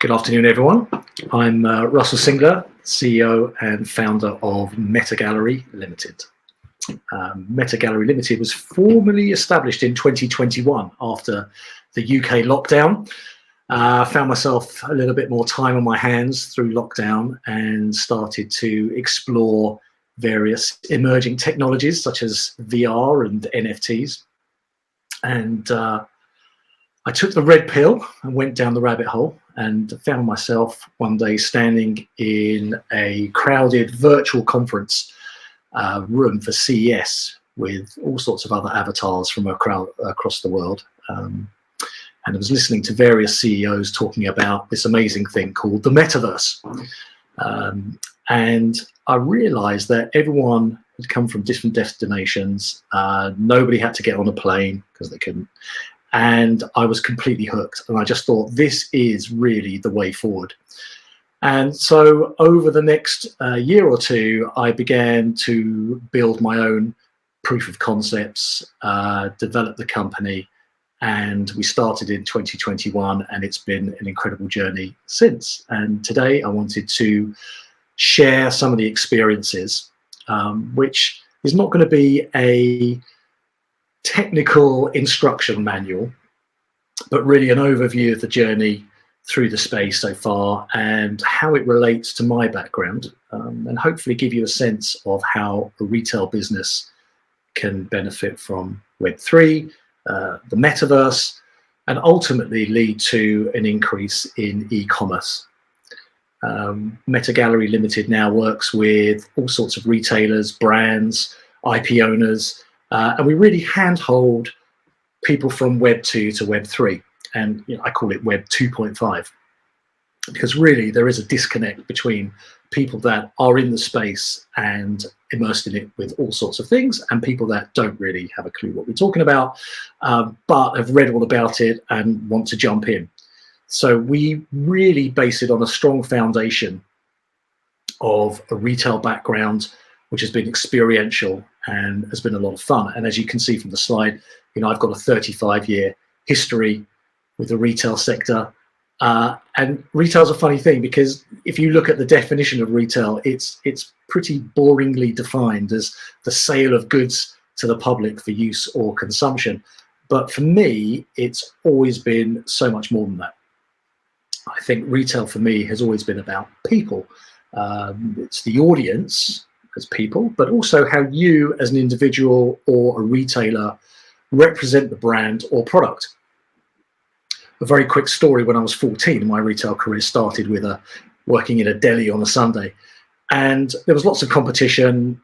Good afternoon, everyone. I'm Russell Singler, CEO and founder of MetaGallery Limited. MetaGallery Limited was formally established in 2021 after the UK lockdown. Found myself a little bit more time on my hands through lockdown and started to explore various emerging technologies such as VR and NFTs. And I took the red pill and went down the rabbit hole and found myself one day standing in a crowded virtual conference room for CES with all sorts of other avatars from across the world. And I was listening to various CEOs talking about this amazing thing called the metaverse. And I realized that everyone had come from different destinations. Nobody had to get on a plane because they couldn't. And I was completely hooked. And I just thought, this is really the way forward. And so over the next year or two, I began to build my own proof of concepts, develop the company. And we started in 2021, and it's been an incredible journey since. And today I wanted to share some of the experiences, which is not going to be a technical instruction manual, but really an overview of the journey through the space so far and how it relates to my background, and hopefully give you a sense of how a retail business can benefit from Web3, the metaverse, and ultimately lead to an increase in e-commerce. MetaGallery Limited now works with all sorts of retailers, brands, IP owners, and we really handhold people from Web 2 to Web 3. And I call it Web 2.5, because really there is a disconnect between people that are in the space and immersed in it with all sorts of things, and people that don't really have a clue what we're talking about, but have read all about it and want to jump in. So we really base it on a strong foundation of a retail background, which has been experiential and has been a lot of fun. And as you can see from the slide, I've got a 35-year history with the retail sector. And retail's a funny thing, because if you look at the definition of retail, it's pretty boringly defined as the sale of goods to the public for use or consumption. But for me, it's always been so much more than that. I think retail for me has always been about people. It's the audience as people, but also how you as an individual or a retailer represent the brand or product. A very quick story: when I was 14, my retail career started with working in a deli on a Sunday, and there was lots of competition.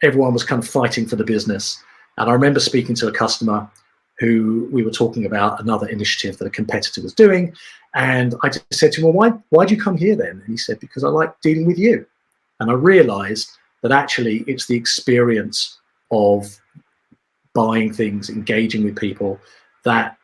Everyone was kind of fighting for the business. And I remember speaking to a customer who we were talking about another initiative that a competitor was doing. And I just said to him, well, why'd you come here then? And he said, because I like dealing with you. And I realized that actually it's the experience of buying things, engaging with people, that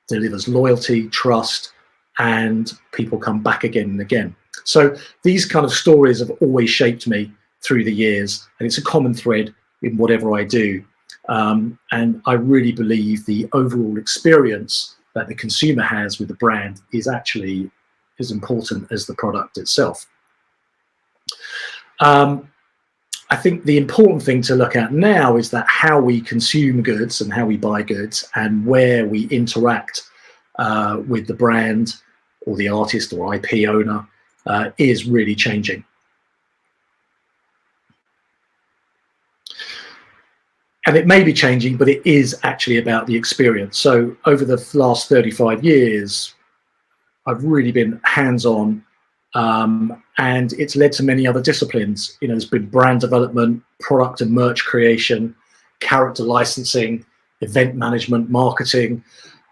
delivers loyalty, trust, and people come back again and again. So these kind of stories have always shaped me through the years, and it's a common thread in whatever I do. And I really believe the overall experience that the consumer has with the brand is actually as important as the product itself. I think the important thing to look at now is that how we consume goods and how we buy goods and where we interact with the brand or the artist or IP owner is really changing. And it may be changing, but it is actually about the experience. So over the last 35 years, I've really been hands-on, and it's led to many other disciplines. There's been brand development, product and merch creation, character licensing, event management, marketing,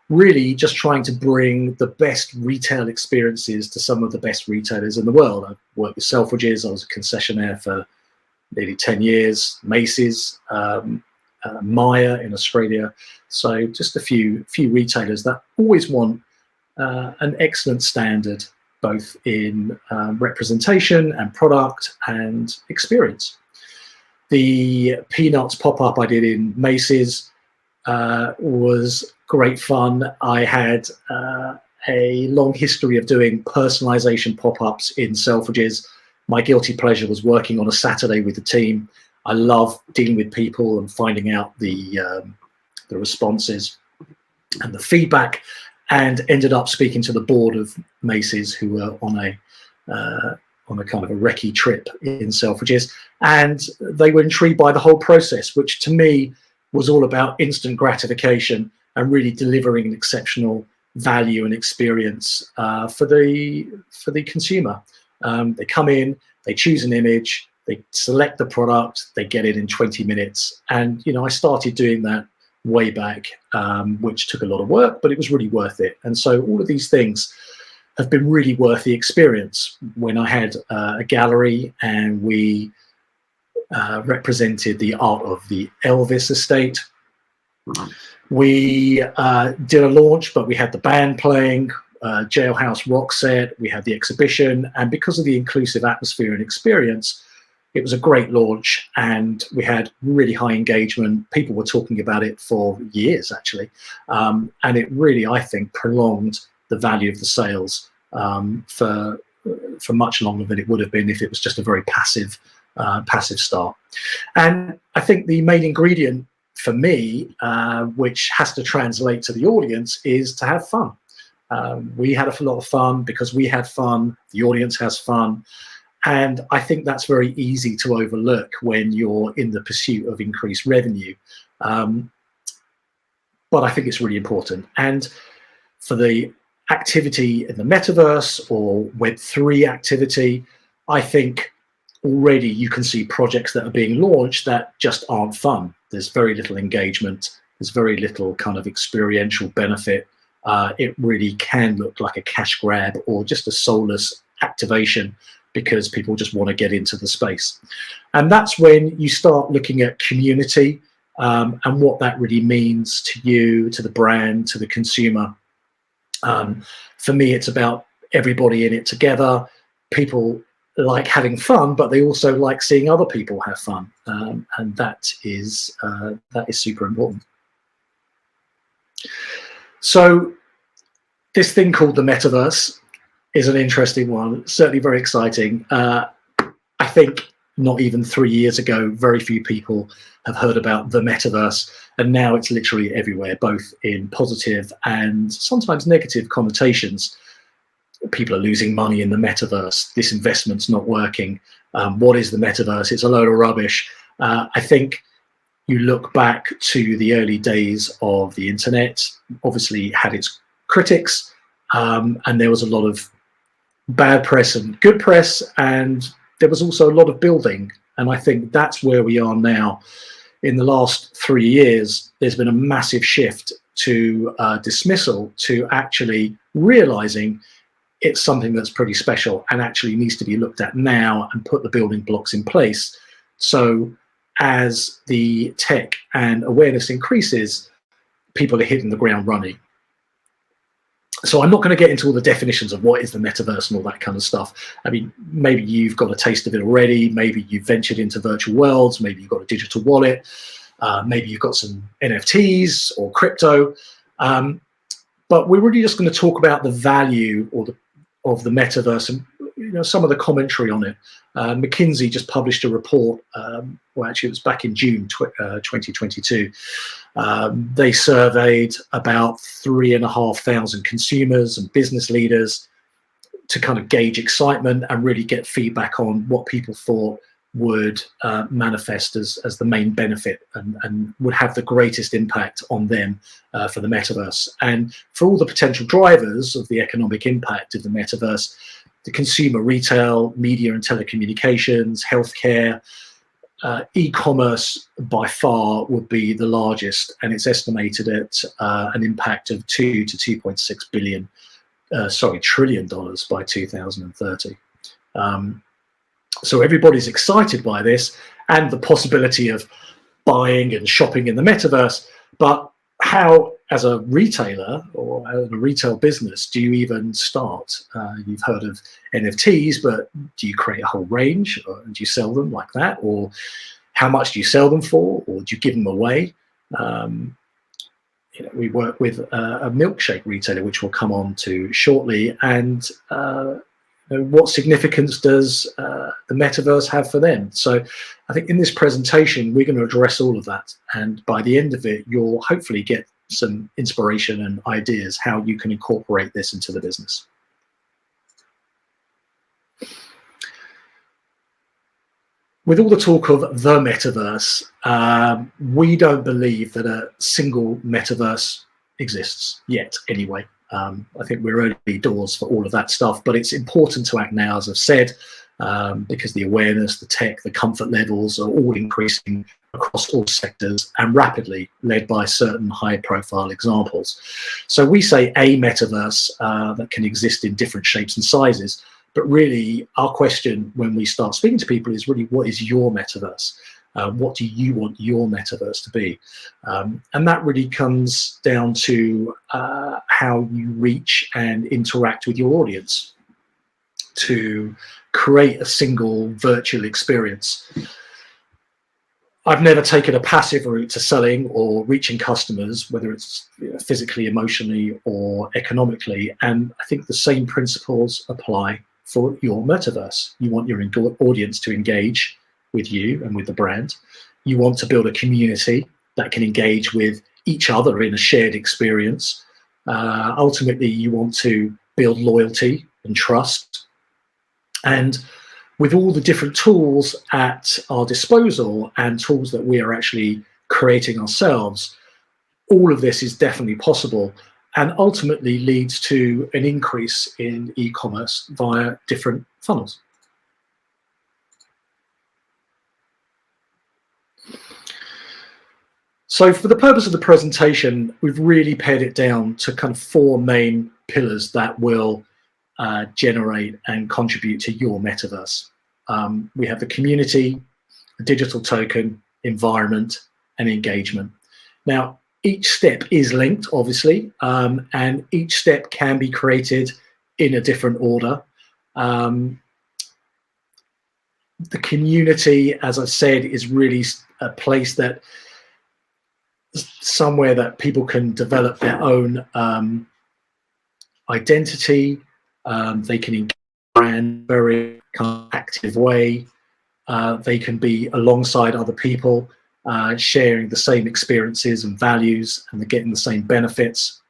really just trying to bring the best retail experiences to some of the best retailers in the world. I've worked with Selfridges. I was a concessionaire for nearly 10 years, Macy's, Maya in Australia. So just a few retailers that always want an excellent standard, both in representation and product and experience. The Peanuts pop-up I did in Macy's was great fun. I had a long history of doing personalization pop-ups in Selfridges. My guilty pleasure was working on a Saturday with the team. I love dealing with people and finding out the responses and the feedback, and ended up speaking to the board of Macy's, who were on a kind of a recce trip in Selfridges, and they were intrigued by the whole process, which to me was all about instant gratification and really delivering an exceptional value and experience for the consumer. They come in, they choose an image, they select the product, they get it in 20 minutes. And, you know, I started doing that way back, which took a lot of work, but it was really worth it. And so all of these things have been really worth the experience. When I had a gallery and we represented the art of the Elvis estate, we did a launch, but we had the band playing, Jailhouse Rock set, we had the exhibition, and because of the inclusive atmosphere and experience, it was a great launch, and we had really high engagement. People were talking about it for years, actually, and it really, I think, prolonged the value of the sales for much longer than it would have been if it was just a very passive start. And I think the main ingredient for me, which has to translate to the audience, is to have fun. We had a lot of fun because we had fun, the audience has fun. And I think that's very easy to overlook when you're in the pursuit of increased revenue. But I think it's really important. And for the activity in the metaverse or Web3 activity, I think already you can see projects that are being launched that just aren't fun. There's very little engagement. There's very little kind of experiential benefit. It really can look like a cash grab or just a soulless activation because people just want to get into the space. And that's when you start looking at community and what that really means to you, to the brand, to the consumer. For me, it's about everybody in it together. People like having fun, but they also like seeing other people have fun, and that is super important. So this thing called the metaverse is an interesting one, certainly very exciting. I think not even 3 years ago, very few people have heard about the metaverse, and now it's literally everywhere, both in positive and sometimes negative connotations. People are losing money in the metaverse. This investment's not working. What is the metaverse? It's a load of rubbish. I think you look back to the early days of the internet, obviously had its critics, and there was a lot of bad press and good press, and there was also a lot of building. And I think that's where we are now. In the last 3 years, there's been a massive shift to dismissal to actually realizing it's something that's pretty special and actually needs to be looked at now and put the building blocks in place. So as the tech and awareness increases, people are hitting the ground running. So I'm not going to get into all the definitions of what is the metaverse and all that kind of stuff. I mean, maybe you've got a taste of it already. Maybe you've ventured into virtual worlds. Maybe you've got a digital wallet. Maybe you've got some NFTs or crypto. But we're really just going to talk about the value of the metaverse and some of the commentary on it. McKinsey just published a report, well, actually it was back in June 2022. They surveyed about 3,500 consumers and business leaders to kind of gauge excitement and really get feedback on what people thought would manifest as the main benefit and would have the greatest impact on them for the metaverse. And for all the potential drivers of the economic impact of the metaverse, the consumer retail, media and telecommunications, healthcare, e-commerce by far would be the largest, and it's estimated at an impact of $2 to $2.6 trillion by 2030. So everybody's excited by this and the possibility of buying and shopping in the metaverse, but how, as a retailer or a retail business, do you even start? You've heard of NFTs, but do you create a whole range, or do you sell them like that? Or how much do you sell them for, or do you give them away? we work with a milkshake retailer, which we'll come on to shortly, and what significance does the metaverse have for them? So I think in this presentation, we're going to address all of that. And by the end of it, you'll hopefully get some inspiration and ideas how you can incorporate this into the business. With all the talk of the metaverse, we don't believe that a single metaverse exists yet anyway. I think we're early doors for all of that stuff, but it's important to act now, as I've said, because the awareness, the tech, the comfort levels are all increasing across all sectors and rapidly, led by certain high-profile examples. So we say a metaverse that can exist in different shapes and sizes, but really our question when we start speaking to people is really, what is your metaverse? What do you want your metaverse to be? And that really comes down to how you reach and interact with your audience to create a single virtual experience. I've never taken a passive route to selling or reaching customers, whether it's physically, emotionally, or economically. And I think the same principles apply for your metaverse. You want your audience to engage with you and with the brand. You want to build a community that can engage with each other in a shared experience. Ultimately, you want to build loyalty and trust. And with all the different tools at our disposal and tools that we are actually creating ourselves, all of this is definitely possible and ultimately leads to an increase in e-commerce via different funnels. So for the purpose of the presentation, we've really pared it down to kind of 4 main pillars that will generate and contribute to your metaverse. We have the community, the digital token, environment, and engagement. Now, each step is linked, obviously, and each step can be created in a different order. The community, as I said, is really a place that somewhere that people can develop their own identity. They can engage in a very active way. They can be alongside other people, sharing the same experiences and values, and they're getting the same benefits.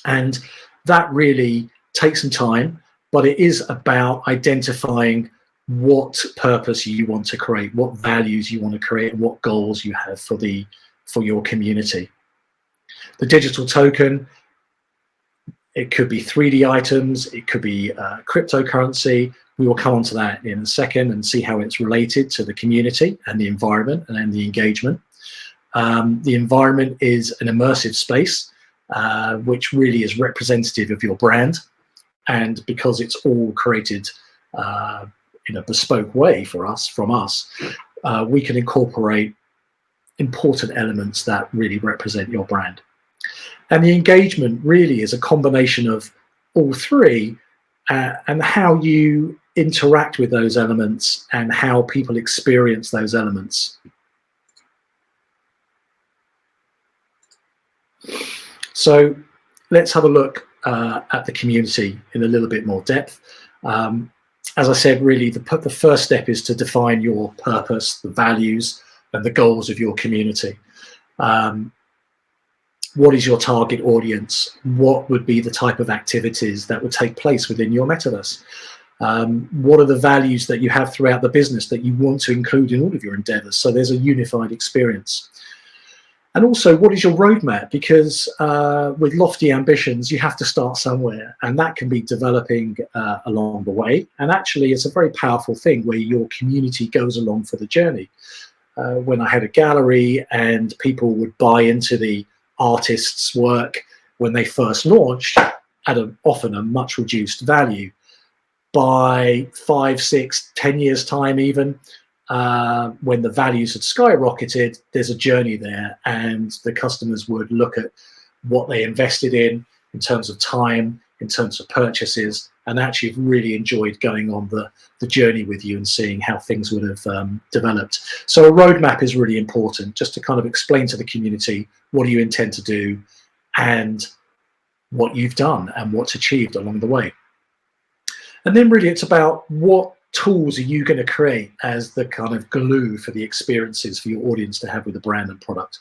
And that really takes some time, but it is about identifying what purpose you want to create, what values you want to create, and what goals you have for your community. The digital token, it could be 3D items, it could be cryptocurrency. We will come on to that in a second and see how it's related to the community and the environment and the engagement. The environment is an immersive space, which really is representative of your brand. And because it's all created in a bespoke way from us, we can incorporate important elements that really represent your brand. And the engagement really is a combination of all 3 and how you interact with those elements and how people experience those elements. So let's have a look at the community in a little bit more depth. As I said, really the first step is to define your purpose, the values, and the goals of your community. What is your target audience? What would be the type of activities that would take place within your metaverse? What are the values that you have throughout the business that you want to include in all of your endeavors? So there's a unified experience. And also, what is your roadmap? Because with lofty ambitions, you have to start somewhere, and that can be developing along the way. And actually, it's a very powerful thing where your community goes along for the journey. When I had a gallery and people would buy into the artist's work when they first launched at often a much reduced value, by 5, 6, 10 years time even, when the values had skyrocketed, there's a journey there, and the customers would look at what they invested in terms of time, in terms of purchases, and actually have really enjoyed going on the journey with you and seeing how things would have developed. So a roadmap is really important, just to kind of explain to the community what do you intend to do and what you've done and what's achieved along the way. And then really it's about what tools are you going to create as the kind of glue for the experiences for your audience to have with the brand and product.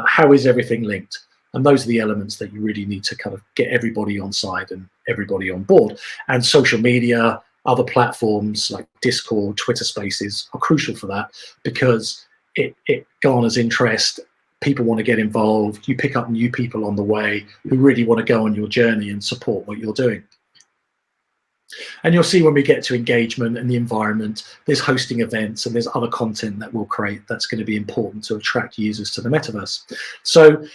How is everything linked? And those are the elements that you really need to kind of get everybody on side and everybody on board. And social media, other platforms like Discord, Twitter Spaces are crucial for that, because it garners interest. People want to get involved. You pick up new people on the way who really want to go on your journey and support what you're doing. And you'll see when we get to engagement and the environment, there's hosting events and there's other content that we'll create that's going to be important to attract users to the metaverse. So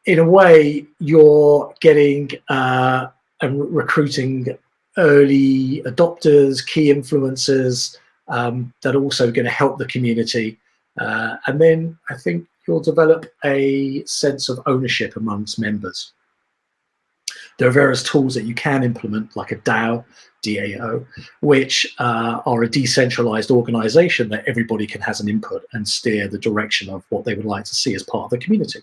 in a way, you're getting and recruiting early adopters, key influencers that are also going to help the community. And then I think you'll develop a sense of ownership amongst members. There are various tools that you can implement, like a DAO, DAO, which are a decentralized organization that everybody can have an input and steer the direction of what they would like to see as part of the community.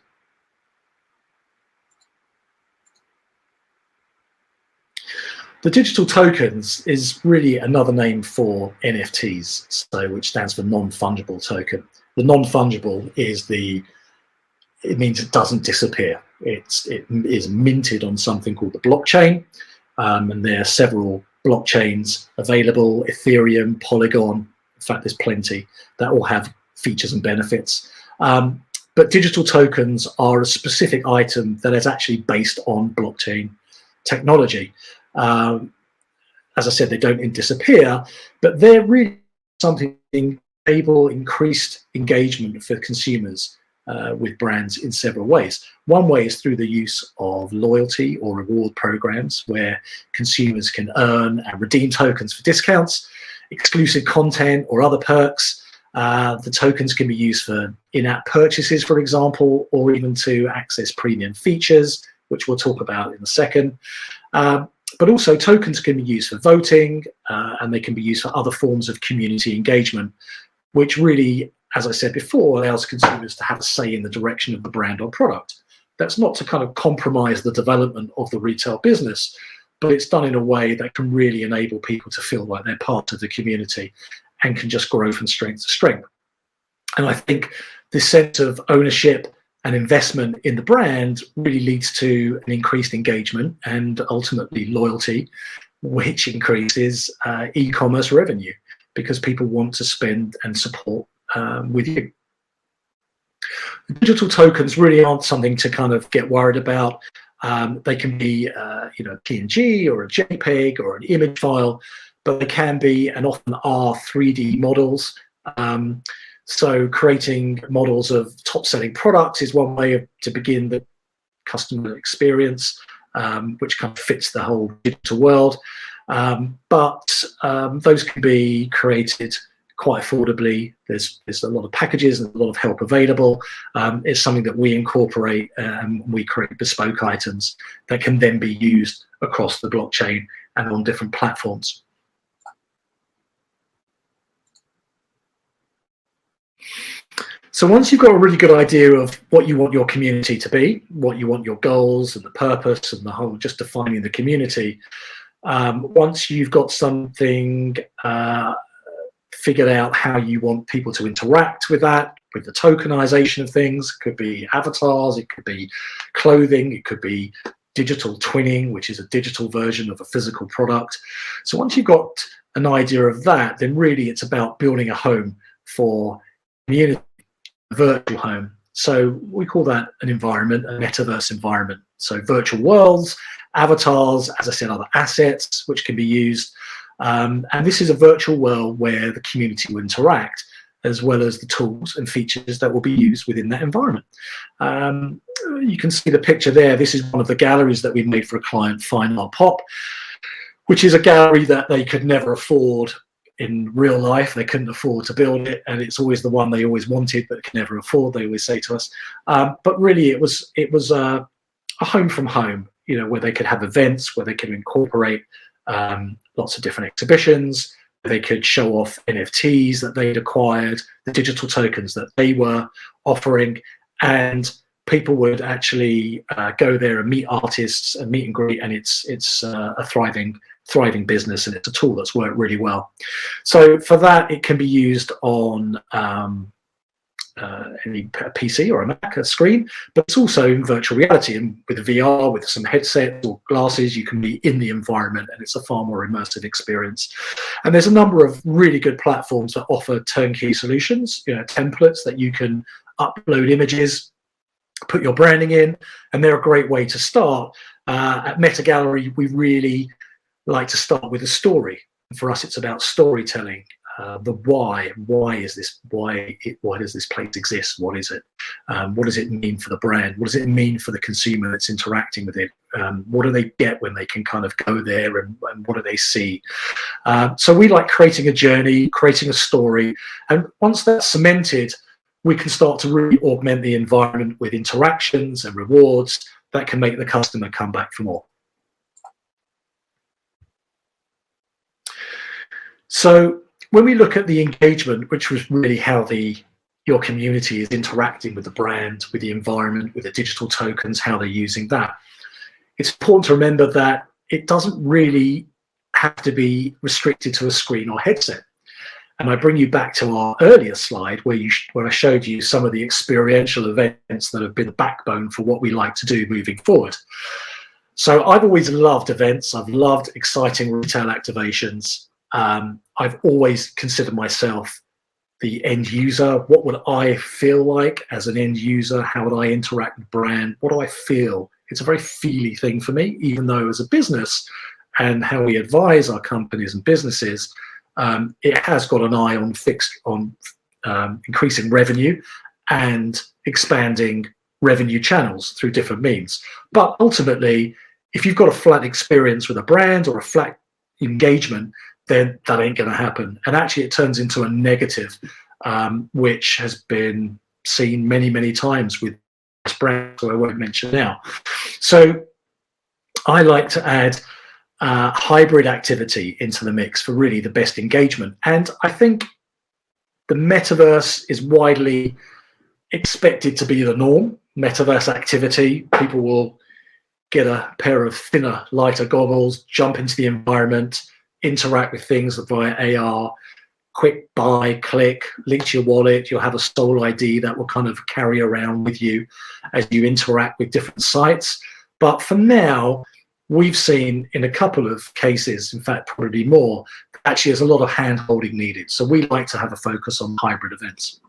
The digital tokens is really another name for NFTs, so which stands for non-fungible token. The non-fungible is it means it doesn't disappear. It is minted on something called the blockchain, and there are several blockchains available: Ethereum, Polygon. In fact, there's plenty that all have features and benefits. But digital tokens are a specific item that is actually based on blockchain technology. As I said, they don't disappear, but they're really something enable increased engagement for consumers with brands in several ways. One way is through the use of loyalty or reward programs, where consumers can earn and redeem tokens for discounts, exclusive content, or other perks. The tokens can be used for in-app purchases, for example, or even to access premium features, which we'll talk about in a second. But also tokens can be used for voting, and they can be used for other forms of community engagement, which really, as I said before, allows consumers to have a say in the direction of the brand or product. That's not to kind of compromise the development of the retail business, but it's done in a way that can really enable people to feel like they're part of the community and can just grow from strength to strength. And I think this sense of ownership and investment in the brand really leads to an increased engagement and ultimately loyalty, which increases e-commerce revenue, because people want to spend and support with you. Digital tokens really aren't something to kind of get worried about. They can be a PNG or a JPEG or an image file, but they can be, and often are, 3D models. So creating models of top-selling products is one way to begin the customer experience, which kind of fits the whole digital world. But those can be created quite affordably. There's a lot of packages and a lot of help available. It's something that we incorporate, and we create bespoke items that can then be used across the blockchain and on different platforms. So once you've got a really good idea of what you want your community to be, what you want your goals and the purpose and the whole, just defining the community, once you've got something figured out how you want people to interact with that, with the tokenization of things, it could be avatars, it could be clothing, it could be digital twinning, which is a digital version of a physical product. So once you've got an idea of that, then really it's about building a home for community, a virtual home. So we call that an environment, a metaverse environment. So virtual worlds, avatars, as I said, other assets which can be used. And this is a virtual world where the community will interact, as well as the tools and features that will be used within that environment. You can see the picture there. This is one of the galleries that we made for a client, Fine Art Pop, which is a gallery that they could never afford in real life. They couldn't afford to build it, and it's always the one they always wanted but could never afford, they always say to us. But really it was a home from home. where they could have events, where they could incorporate lots of different exhibitions. They could show off NFTs that they'd acquired, the digital tokens that they were offering, and people would actually go there and meet artists and meet and greet, and it's a thriving business, and it's a tool that's worked really well. So for that, it can be used on any PC or a Mac screen, but it's also in virtual reality, and with VR, with some headsets or glasses, you can be in the environment, and it's a far more immersive experience. And there's a number of really good platforms that offer turnkey solutions, templates that you can upload images, put your branding in, and they're a great way to start. At MetaGallery, we really like to start with a story. For us, it's about storytelling. The why is this, why does this place exist, what is it, what does it mean for the brand, what does it mean for the consumer that's interacting with it, what do they get when they can kind of go there, and what do they see. So we like creating a journey, creating a story, and once that's cemented, we can start to really augment the environment with interactions and rewards that can make the customer come back for more. So when we look at the engagement, which was really how your community is interacting with the brand, with the environment, with the digital tokens, how they're using that, it's important to remember that it doesn't really have to be restricted to a screen or headset. And I bring you back to our earlier slide where I showed you some of the experiential events that have been the backbone for what we like to do moving forward. So I've always loved events. I've loved exciting retail activations. I've always considered myself the end user. What would I feel like as an end user? How would I interact with brand? What do I feel? It's a very feely thing for me, even though as a business and how we advise our companies and businesses, it has got an eye on increasing revenue and expanding revenue channels through different means. But ultimately, if you've got a flat experience with a brand or a flat engagement, then that ain't going to happen. And actually, it turns into a negative, which has been seen many, many times with brands, so I won't mention now. So I like to add hybrid activity into the mix for really the best engagement. And I think the metaverse is widely expected to be the norm. Metaverse activity, people will get a pair of thinner, lighter goggles, jump into the environment, interact with things via AR, quick buy, click, link to your wallet. You'll have a Soul ID that will kind of carry around with you as you interact with different sites. But for now, we've seen in a couple of cases, in fact, probably more, actually there's a lot of hand-holding needed. So we like to have a focus on hybrid events.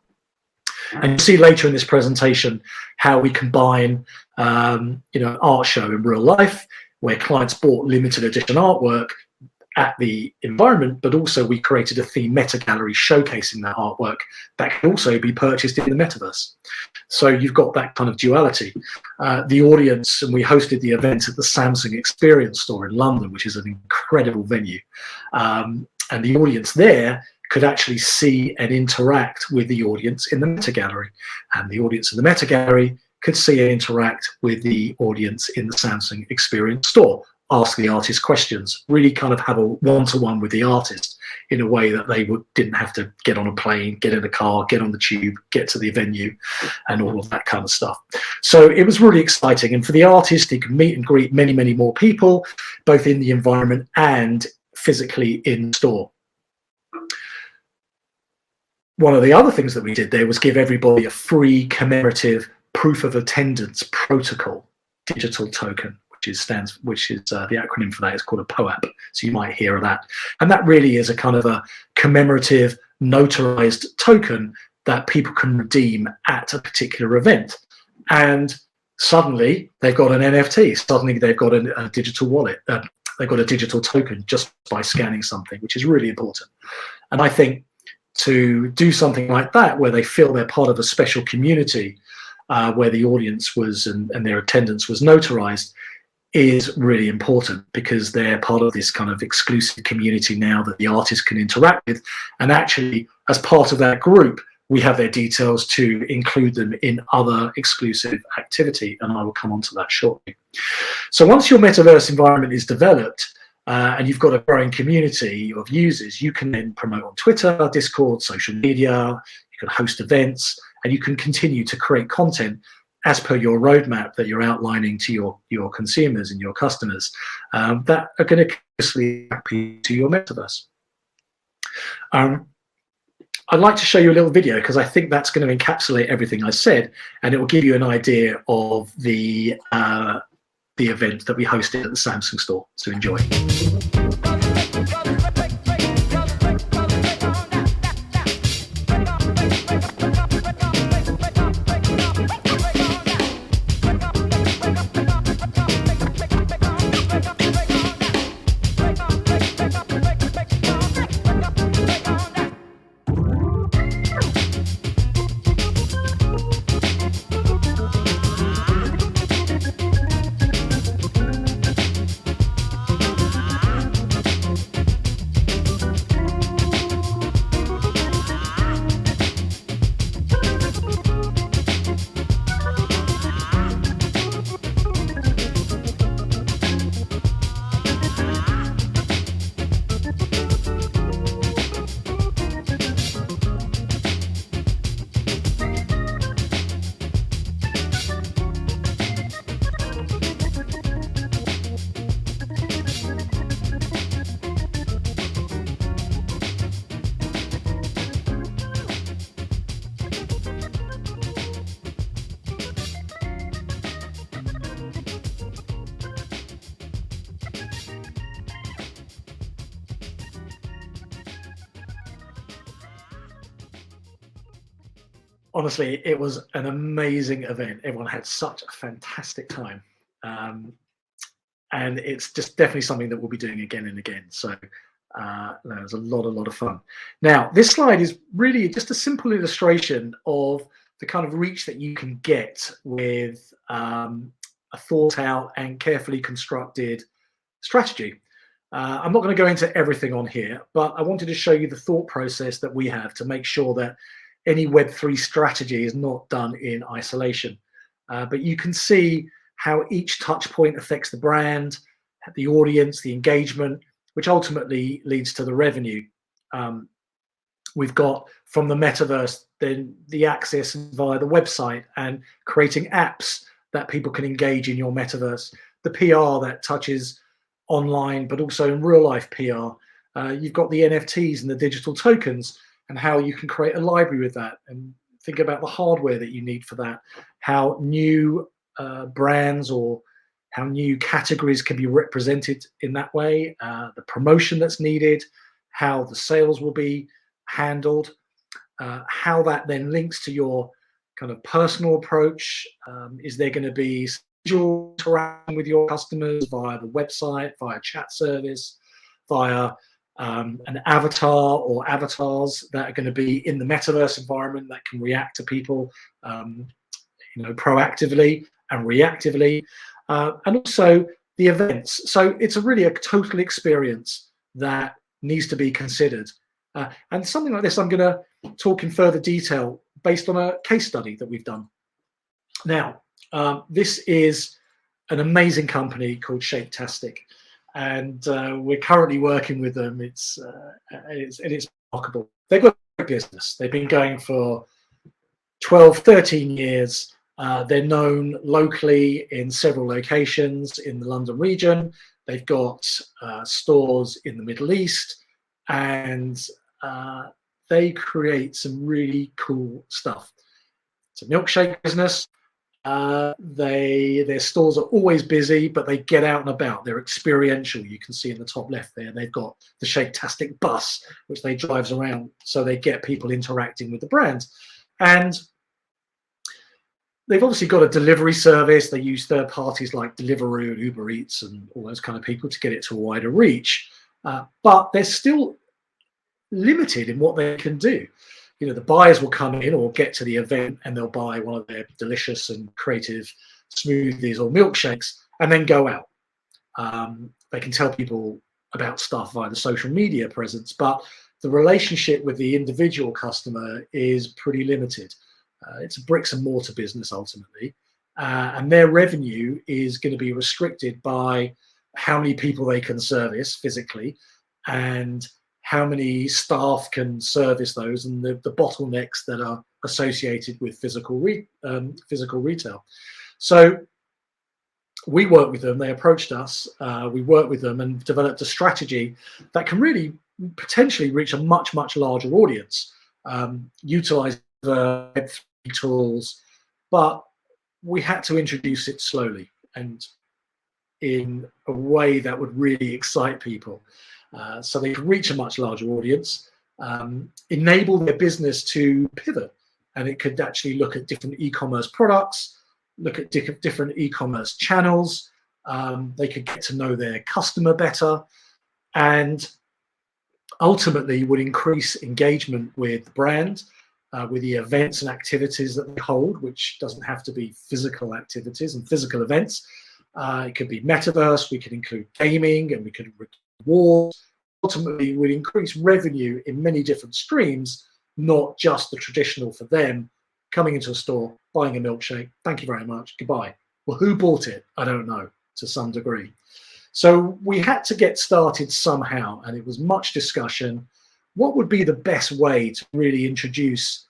And you'll see later in this presentation how we combine, art show in real life, where clients bought limited edition artwork at the environment, but also we created a theme MetaGallery showcasing that artwork that can also be purchased in the metaverse. So you've got that kind of duality. The audience, and we hosted the event at the Samsung Experience store in London, which is an incredible venue. And the audience there could actually see and interact with the audience in the MetaGallery. And the audience in the MetaGallery could see and interact with the audience in the Samsung Experience store, ask the artist questions, really kind of have a one-to-one with the artist in a way that they didn't have to get on a plane, get in a car, get on the tube, get to the venue, and all of that kind of stuff. So it was really exciting. And for the artist, he could meet and greet many, many more people, both in the environment and physically in store. One of the other things that we did there was give everybody a free commemorative proof of attendance protocol digital token, which is the acronym for that is called a POAP. So you might hear of that. And that really is a kind of a commemorative notarized token that people can redeem at a particular event. And suddenly they've got an NFT. Suddenly they've got a digital wallet. They've got a digital token just by scanning something, which is really important. And I think to do something like that, where they feel they're part of a special community, where the audience was and their attendance was notarized, is really important, because they're part of this kind of exclusive community now that the artist can interact with. And actually, as part of that group, we have their details to include them in other exclusive activity, and I will come on to that shortly. So once your metaverse environment is developed, and you've got a growing community of users, you can then promote on Twitter, Discord, social media, you can host events, and you can continue to create content as per your roadmap that you're outlining to your consumers and your customers that are going to closely happy to your metaverse. I'd like to show you a little video because I think that's going to encapsulate everything I said, and it will give you an idea of the event that we hosted at the Samsung store. So enjoy. Honestly, it was an amazing event. Everyone had such a fantastic time. And it's just definitely something that we'll be doing again and again. So it was a lot of fun. Now, this slide is really just a simple illustration of the kind of reach that you can get with a thought out and carefully constructed strategy. I'm not going to go into everything on here, but I wanted to show you the thought process that we have to make sure that any Web3 strategy is not done in isolation. But you can see how each touch point affects the brand, the audience, the engagement, which ultimately leads to the revenue. We've got from the metaverse, then the access via the website and creating apps that people can engage in your metaverse, the PR that touches online, but also in real life PR. You've got the NFTs and the digital tokens, and how you can create a library with that, and think about the hardware that you need for that, how new brands or how new categories can be represented in that way, the promotion that's needed, how the sales will be handled, how that then links to your kind of personal approach. Is there going to be interaction with your customers via the website, via chat service, via an avatar or avatars that are going to be in the metaverse environment that can react to people, proactively and reactively, and also the events. So it's really a total experience that needs to be considered. And something like this, I'm going to talk in further detail based on a case study that we've done. Now, this is an amazing company called Shaketastic. And we're currently working with them. It's remarkable. They've got a business. They've been going for 12, 13 years. They're known locally in several locations in the London region. They've got stores in the Middle East, and they create some really cool stuff. It's a milkshake business. Their stores are always busy, but they get out and about. They're experiential. You can see in the top left there, they've got the Shaketastic bus, which they drives around, so they get people interacting with the brand. And they've obviously got a delivery service. They use third parties like Deliveroo and Uber Eats and all those kind of people to get it to a wider reach. But they're still limited in what they can do. The buyers will come in or get to the event and they'll buy one of their delicious and creative smoothies or milkshakes and then go out. They can tell people about stuff via the social media presence, but the relationship with the individual customer is pretty limited. It's a bricks and mortar business ultimately, and their revenue is going to be restricted by how many people they can service physically and how many staff can service those, and the bottlenecks that are associated with physical retail. So we worked with them, they approached us, we worked with them and developed a strategy that can really potentially reach a much, much larger audience, utilize the Web3 tools, but we had to introduce it slowly and in a way that would really excite people, so they could reach a much larger audience, enable their business to pivot, and it could actually look at different e-commerce products, look at different e-commerce channels. They could get to know their customer better, and ultimately would increase engagement with the brand, with the events and activities that they hold, which doesn't have to be physical activities and physical events. It could be metaverse, we could include gaming, and we could reward. Ultimately, would increase revenue in many different streams, not just the traditional for them, coming into a store, buying a milkshake, thank you very much, goodbye. Well, who bought it? I don't know, to some degree. So we had to get started somehow, and it was much discussion. What would be the best way to really introduce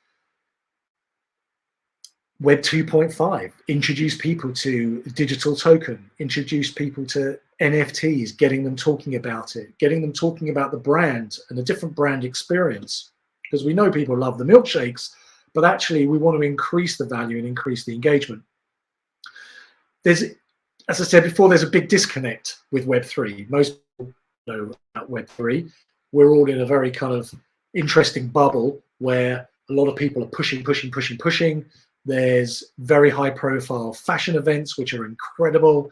Web 2.5, introduce people to digital token, introduce people to NFTs, getting them talking about it, getting them talking about the brand and a different brand experience? Because we know people love the milkshakes, but actually we want to increase the value and increase the engagement. There's, as I said before, there's a big disconnect with Web3. Most people know about Web3. We're all in a very kind of interesting bubble where a lot of people are pushing. There's very high profile fashion events, which are incredible.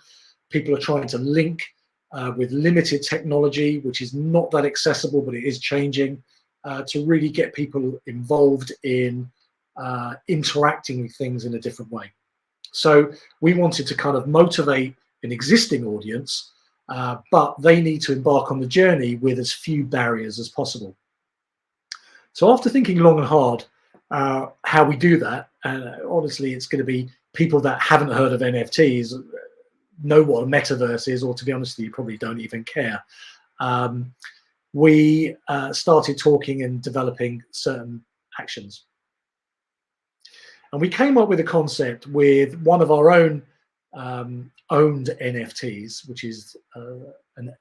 People are trying to link with limited technology, which is not that accessible, but it is changing, to really get people involved in interacting with things in a different way. So we wanted to kind of motivate an existing audience, but they need to embark on the journey with as few barriers as possible. So after thinking long and hard how we do that, honestly, it's going to be people that haven't heard of NFTs, know what a metaverse is, or to be honest with you, probably don't even care. We started talking and developing certain actions. And we came up with a concept with one of our own owned NFTs, which is an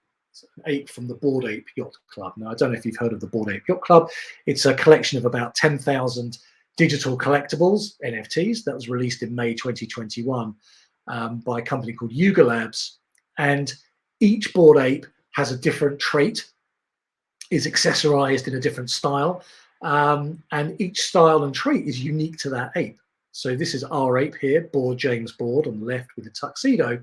ape from the Bored Ape Yacht Club. Now, I don't know if you've heard of the Bored Ape Yacht Club. It's a collection of about 10,000 digital collectibles, NFTs, that was released in May 2021 by a company called Yuga Labs. And each Bored Ape has a different trait, is accessorized in a different style, and each style and trait is unique to that ape. So this is our ape here, Bored James Bored, on the left with a tuxedo.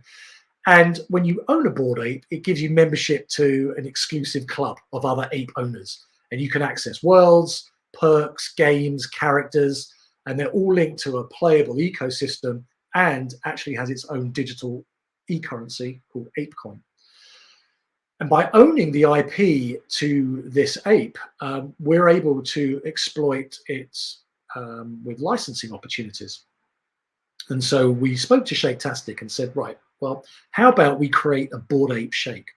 And when you own a Bored Ape, it gives you membership to an exclusive club of other ape owners. And you can access worlds, perks, games, characters, and they're all linked to a playable ecosystem and actually has its own digital e-currency called ApeCoin. And by owning the IP to this ape, we're able to exploit it with licensing opportunities. And so we spoke to Shaketastic and said, right, well, how about we create a Bored Ape shake?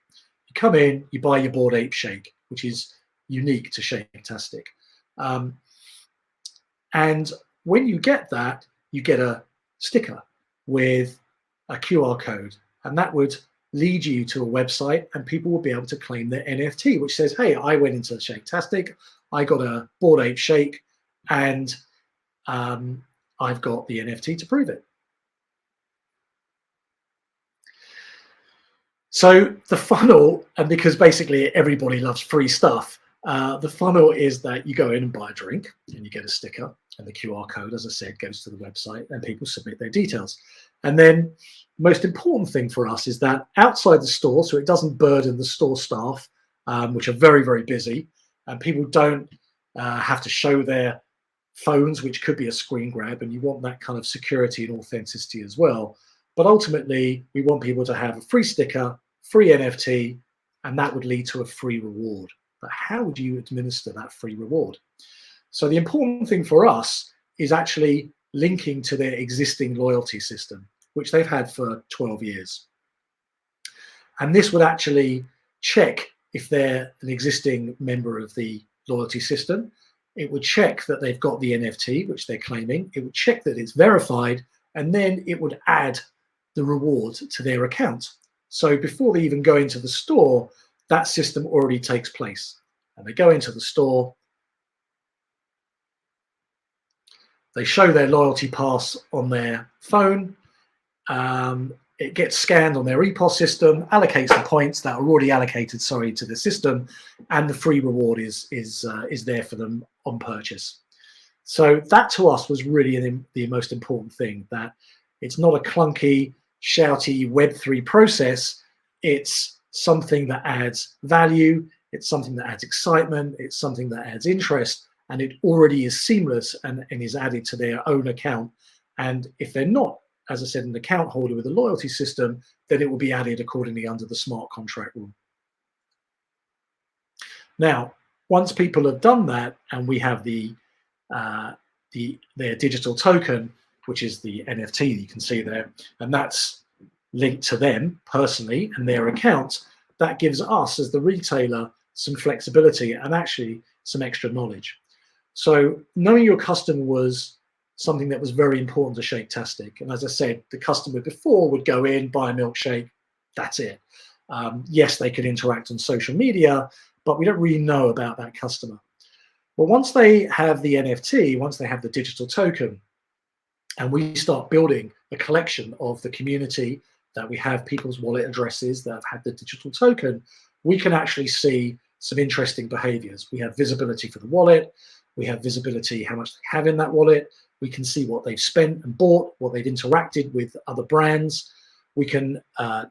You come in, you buy your Bored Ape shake, which is unique to Shaketastic. And when you get that, you get a sticker with a QR code, and that would lead you to a website, and people will be able to claim their NFT, which says, hey, I went into Shaketastic, I got a Bored Ape shake, and I've got the NFT to prove it. So the funnel, and because basically everybody loves free stuff, the funnel is that you go in and buy a drink and you get a sticker, and the QR code, as I said, goes to the website and people submit their details. And then the most important thing for us is that outside the store, so it doesn't burden the store staff, which are very, very busy, and people don't have to show their phones, which could be a screen grab, and you want that kind of security and authenticity as well. But ultimately, we want people to have a free sticker, free NFT, and that would lead to a free reward. but how would you administer that free reward? So the important thing for us is actually linking to their existing loyalty system, which they've had for 12 years. And this would actually check if they're an existing member of the loyalty system. It would check that they've got the NFT, which they're claiming. It would check that it's verified, and then it would add the reward to their account. So before they even go into the store, that system already takes place. And they go into the store, they show their loyalty pass on their phone, it gets scanned on their EPOS system, allocates the points that are already allocated, to the system, and the free reward is there for them on purchase. So that to us was really the most important thing, that it's not a clunky, shouty Web3 process. It's something that adds value. It's something that adds excitement. It's something that adds interest, and it already is seamless and is added to their own account. And if they're not, as I said, an account holder with a loyalty system, then it will be added accordingly under the smart contract rule. Now, once people have done that, and we have their digital token, which is the NFT that you can see there, and that's linked to them personally and their account, that gives us as the retailer some flexibility and actually some extra knowledge. So knowing your customer was something that was very important to Shaketastic. And as I said, the customer before would go in, buy a milkshake, that's it. Yes, they could interact on social media, but we don't really know about that customer. Well, once they have the NFT, once they have the digital token, and we start building a collection of the community, that we have people's wallet addresses that have had the digital token, we can actually see some interesting behaviors. We have visibility for the wallet. We have visibility how much they have in that wallet. We can see what they've spent and bought, what they've interacted with other brands. We can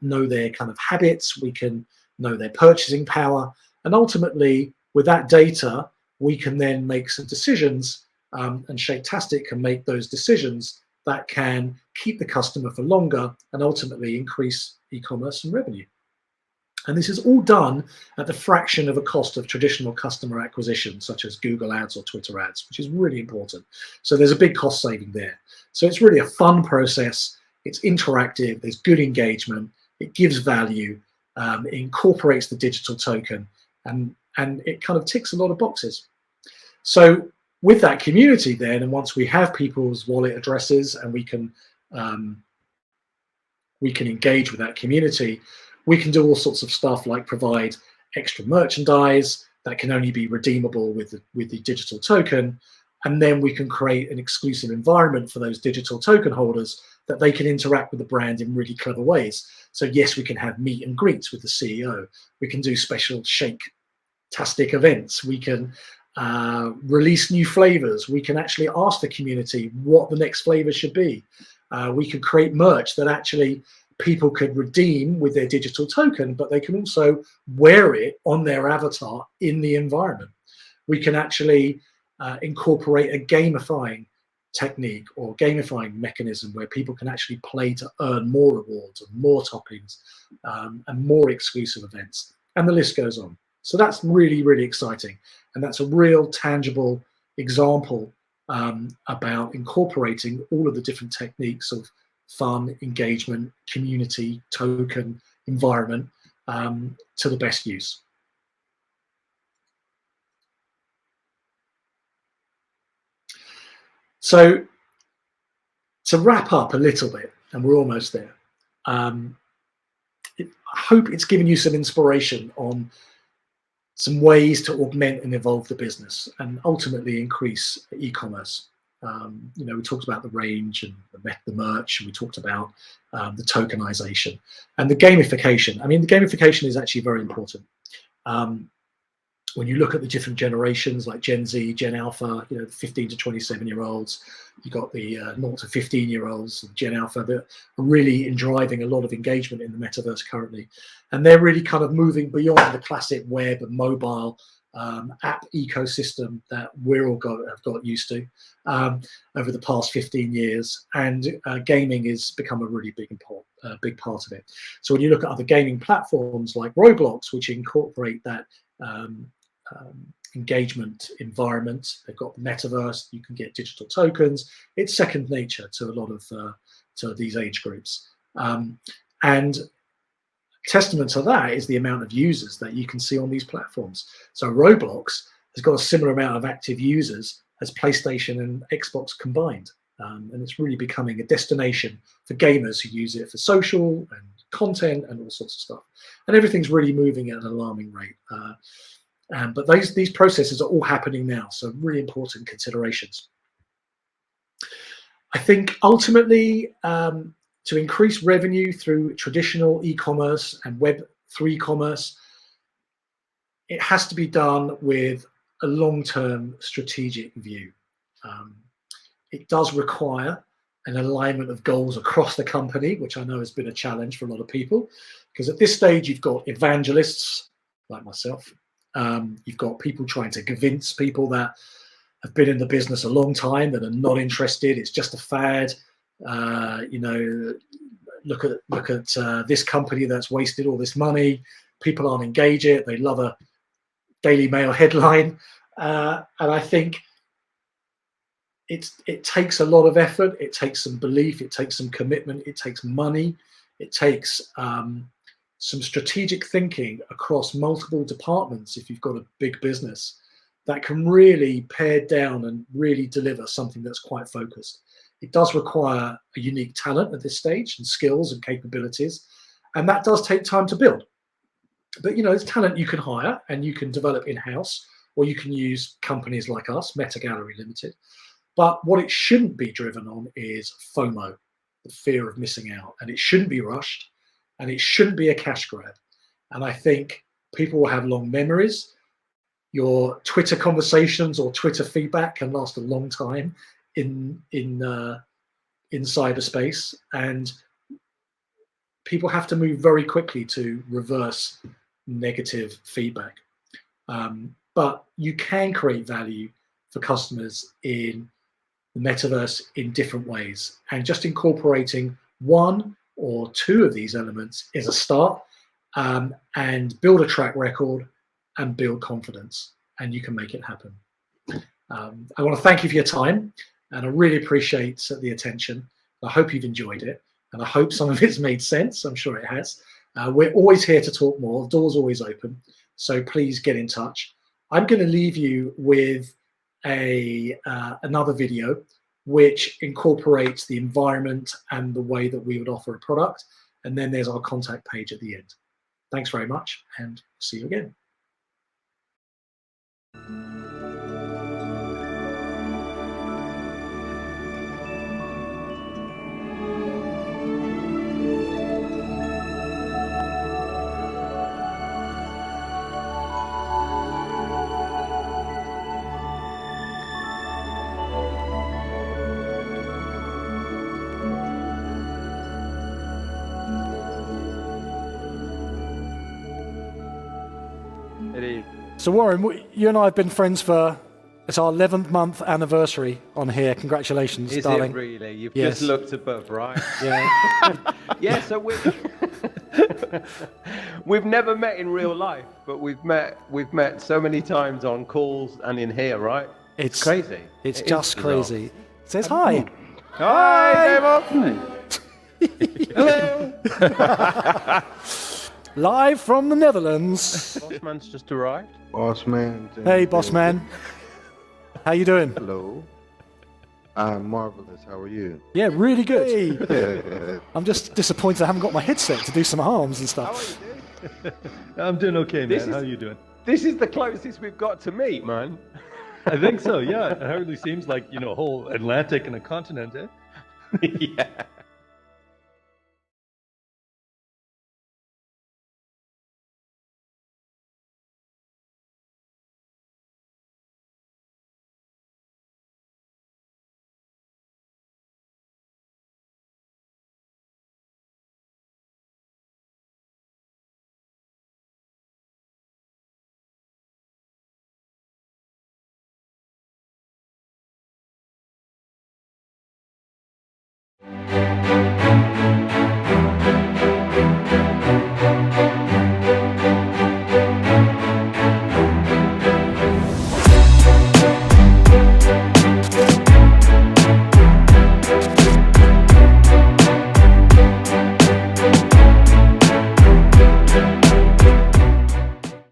know their kind of habits. We can know their purchasing power. And ultimately, with that data, we can then make some decisions, and Shaketastic can make those decisions that can keep the customer for longer and ultimately increase e-commerce and revenue. And this is all done at the fraction of a cost of traditional customer acquisition, such as Google ads or Twitter ads, which is really important. So there's a big cost saving there. So it's really a fun process. It's interactive. There's good engagement. It gives value. It incorporates the digital token, and it kind of ticks a lot of boxes. So with that community then, and once we have people's wallet addresses and we can engage with that community, we can do all sorts of stuff like provide extra merchandise that can only be redeemable with the digital token. And then we can create an exclusive environment for those digital token holders that they can interact with the brand in really clever ways. So yes, we can have meet and greets with the CEO. We can do special Shaketastic events. We can release new flavors. We can actually ask the community what the next flavor should be. We can create merch that actually people could redeem with their digital token, but they can also wear it on their avatar in the environment. We can actually incorporate a gamifying technique or gamifying mechanism where people can actually play to earn more rewards and more toppings and more exclusive events, and the list goes on. So that's really, really exciting. And that's a real tangible example about incorporating all of the different techniques of fun, engagement, community, token, environment to the best use. So to wrap up a little bit, and we're almost there, I hope it's given you some inspiration on some ways to augment and evolve the business and ultimately increase e-commerce. We talked about the range and the merch, and we talked about the tokenization and the gamification. I mean, the gamification is actually very important. When you look at the different generations like Gen Z, Gen Alpha, 15 to 27-year-olds, you've got the 0 to 15-year-olds, Gen Alpha, that are really driving a lot of engagement in the metaverse currently. And they're really kind of moving beyond the classic web and mobile app ecosystem that we're all have got used to over the past 15 years. And gaming has become a really big part of it. So when you look at other gaming platforms like Roblox, which incorporate that engagement environment. They've got the metaverse. You can get digital tokens. It's second nature to a lot of to these age groups. And testament to that is the amount of users that you can see on these platforms. So Roblox has got a similar amount of active users as PlayStation and Xbox combined. And it's really becoming a destination for gamers who use it for social and content and all sorts of stuff. And everything's really moving at an alarming rate. But these processes are all happening now, so really important considerations. I think ultimately, to increase revenue through traditional e-commerce and Web3 commerce, it has to be done with a long-term strategic view. It does require an alignment of goals across the company, which I know has been a challenge for a lot of people, because at this stage you've got evangelists like myself. You've got people trying to convince people that have been in the business a long time that are not interested. It's just a fad. You know, look at this company that's wasted all this money. People aren't engaging. They love a Daily Mail headline, and I think it takes a lot of effort. It takes some belief. It takes some commitment. It takes money. It takes some strategic thinking across multiple departments. If you've got a big business that can really pare down and really deliver something that's quite focused. It does require a unique talent at this stage and skills and capabilities, and that does take time to build. But you know, it's talent you can hire and you can develop in-house, or you can use companies like us, MetaGallery Limited. But what it shouldn't be driven on is FOMO, the fear of missing out, and it shouldn't be rushed, and it shouldn't be a cash grab. And I think people will have long memories. Your Twitter conversations or Twitter feedback can last a long time in cyberspace, and people have to move very quickly to reverse negative feedback. But you can create value for customers in the metaverse in different ways, and just incorporating one or two of these elements is a start, and build a track record and build confidence, and you can make it happen. I want to thank you for your time, and I really appreciate the attention. I hope you've enjoyed it, and I hope some of it's made sense. I'm sure it has. We're always here to talk more. The door's always open, so please get in touch. I'm going to leave you with another video which incorporates the environment and the way that we would offer a product, and then there's our contact page at the end. Thanks very much, and see you again. So Warren, you and I have been friends for, it's our 11th month anniversary on here. Congratulations, darling. Is it really? You've just looked above, right? Yeah. Yeah, so we've never met in real life, but we've met so many times on calls and in here, right? It's crazy. It's just crazy. It says hi. Hi, David. Hello. Live from the Netherlands. Bossman's just arrived. Bossman. Hey, Bossman. How you doing? Hello. I'm marvelous. How are you? Yeah, really good. Hey. I'm just disappointed I haven't got my headset to do some arms and stuff. How are you doing? I'm doing okay, man. How are you doing? This is the closest we've got to meet, man. I think so, yeah. It hardly seems like, you know, a whole Atlantic and a continent, eh? Yeah.